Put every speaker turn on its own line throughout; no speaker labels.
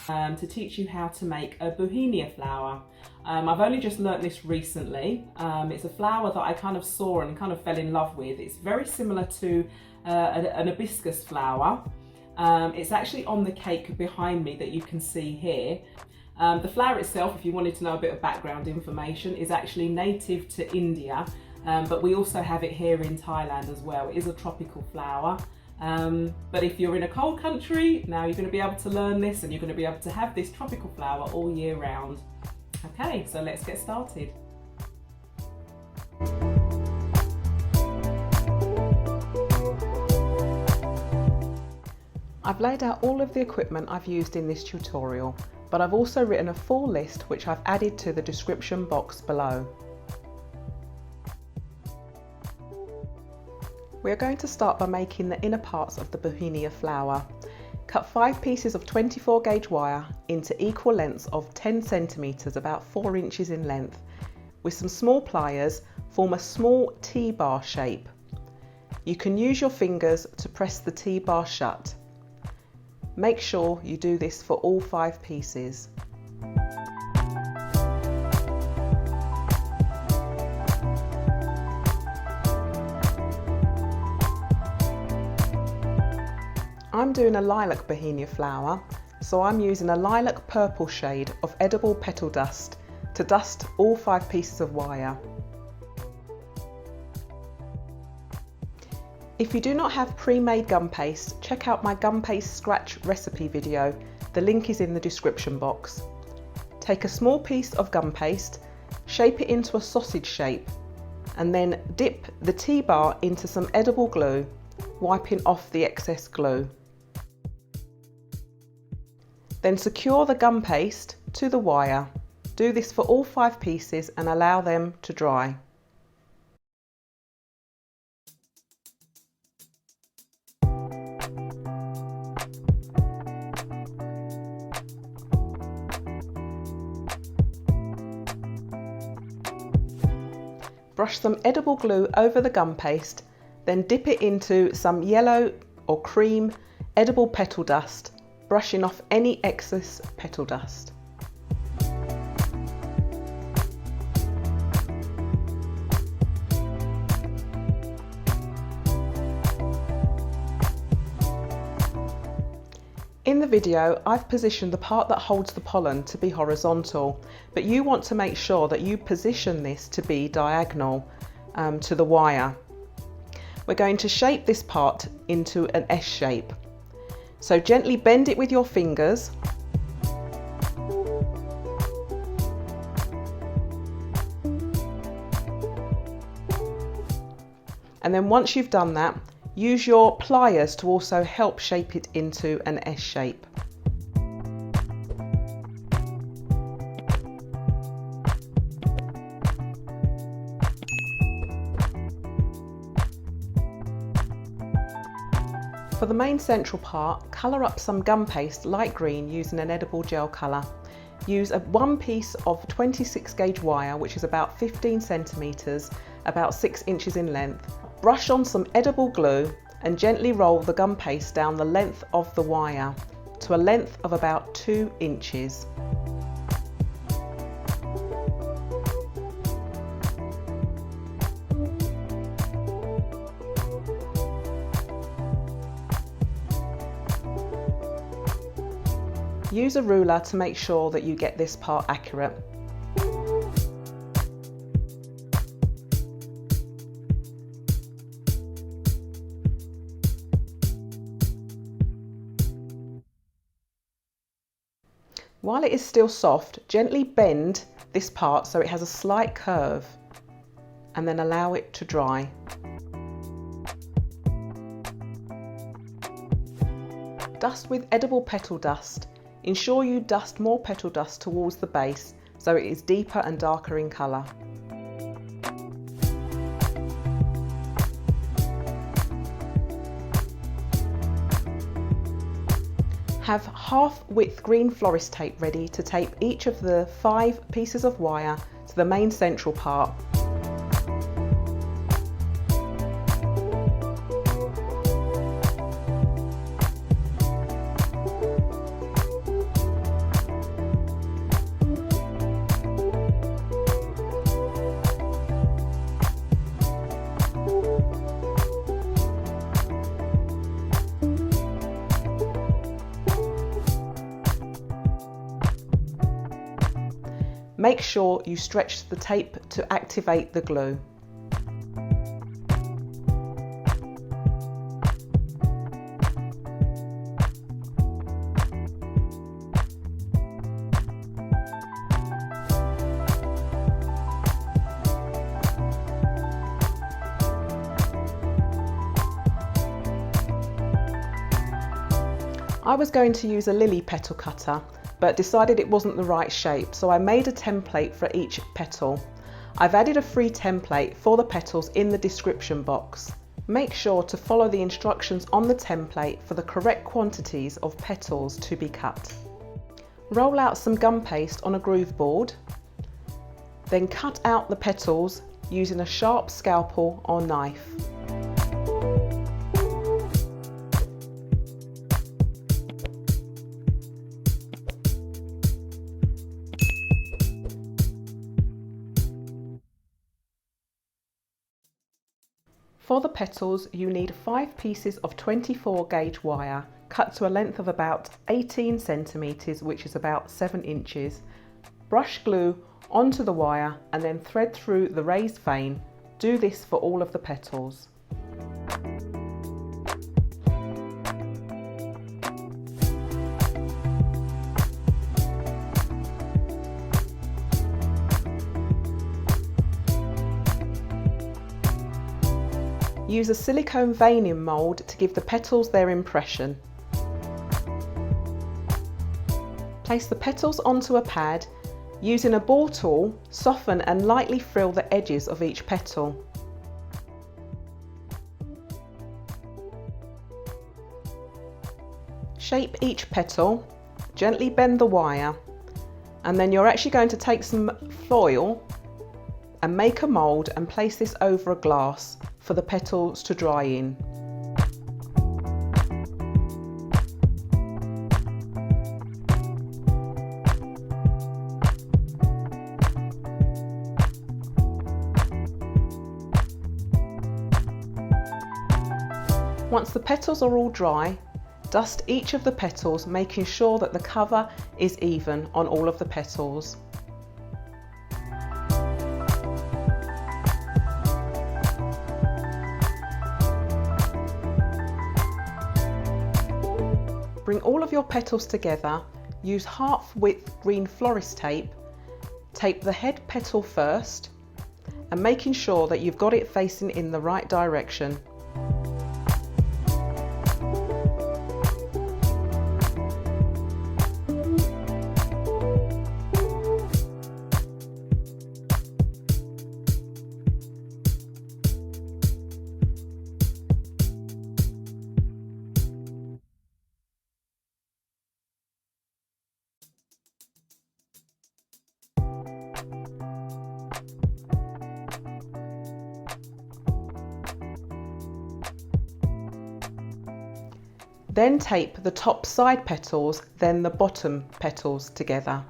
to teach you how to make a Bauhinia flower. I've only just learnt this recently. It's a flower that I kind of saw and kind of fell in love with. It's very similar to an hibiscus flower. It's actually on the cake behind me that you can see here. The flower itself, if you wanted to know a bit of background information, is actually native to India, but we also have it here in Thailand as well. It is a tropical flower. But if you're in a cold country, now you're going to be able to learn this and you're going to be able to have this tropical flower all year round. Okay, so let's get started. I've laid out all of the equipment I've used in this tutorial, but I've also written a full list which I've added to the description box below. We are going to start by making the inner parts of the Bauhinia flower. Cut 5 pieces of 24 gauge wire into equal lengths of 10 centimeters, about 4 inches in length. With some small pliers, form a small T-bar shape. You can use your fingers to press the T-bar shut. Make sure you do this for all 5 pieces. I'm doing a lilac Bauhinia flower, so I'm using a lilac purple shade of edible petal dust to dust all 5 pieces of wire. If you do not have pre-made gum paste, check out my gum paste scratch recipe video. The link is in the description box. Take a small piece of gum paste, shape it into a sausage shape, and then dip the T-bar into some edible glue, wiping off the excess glue. Then secure the gum paste to the wire. Do this for all 5 pieces and allow them to dry. Brush some edible glue over the gum paste, then dip it into some yellow or cream edible petal dust, brushing off any excess petal dust. In the video, I've positioned the part that holds the pollen to be horizontal, but you want to make sure that you position this to be diagonal to the wire. We're going to shape this part into an S shape. So gently bend it with your fingers. And then once you've done that, use your pliers to also help shape it into an S shape. For the main central part, colour up some gum paste light green using an edible gel colour. Use one piece of 26 gauge wire, which is about 15 centimetres, about 6 inches in length. Brush on some edible glue and gently roll the gum paste down the length of the wire to a length of about 2 inches. Use a ruler to make sure that you get this part accurate. While it is still soft, gently bend this part so it has a slight curve and then allow it to dry. Dust with edible petal dust. Ensure you dust more petal dust towards the base so it is deeper and darker in colour. Have half-width green florist tape ready to tape each of the 5 pieces of wire to the main central part. make sure you stretch the tape to activate the glue. I was going to use a lily petal cutter, but decided it wasn't the right shape, so I made a template for each petal. I've added a free template for the petals in the description box. Make sure to follow the instructions on the template for the correct quantities of petals to be cut. Roll out some gum paste on a groove board, then cut out the petals using a sharp scalpel or knife. For the petals, you need 5 pieces of 24 gauge wire cut to a length of about 18 centimeters, which is about 7 inches. Brush glue onto the wire and then thread through the raised vein. Do this for all of the petals. Use a silicone veining mould to give the petals their impression. Place the petals onto a pad. Using a ball tool, soften and lightly frill the edges of each petal. Shape each petal, gently bend the wire, and then you're actually going to take some foil and make a mould and place this over a glass for the petals to dry in. Once the petals are all dry, dust each of the petals, making sure that the cover is even on all of the petals. Bring all of your petals together, use half-width green florist tape, tape the head petal first, and making sure that you've got it facing in the right direction. Then tape the top side petals, then the bottom petals together.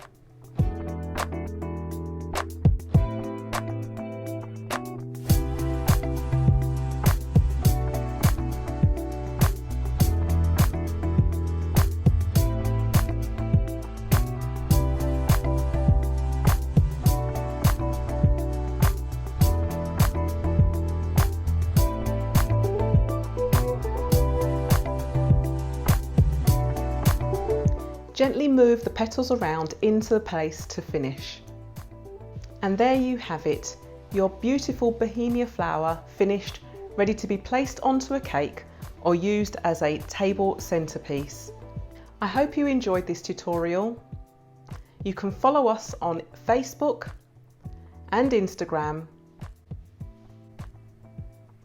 Gently move the petals around into the place to finish. And there you have it, your beautiful Bauhinia flower finished, ready to be placed onto a cake or used as a table centerpiece. I hope you enjoyed this tutorial. You can follow us on Facebook and Instagram.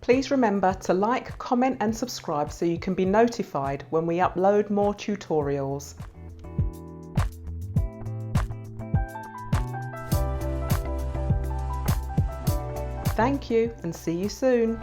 Please remember to like, comment and subscribe so you can be notified when we upload more tutorials. Thank you and see you soon.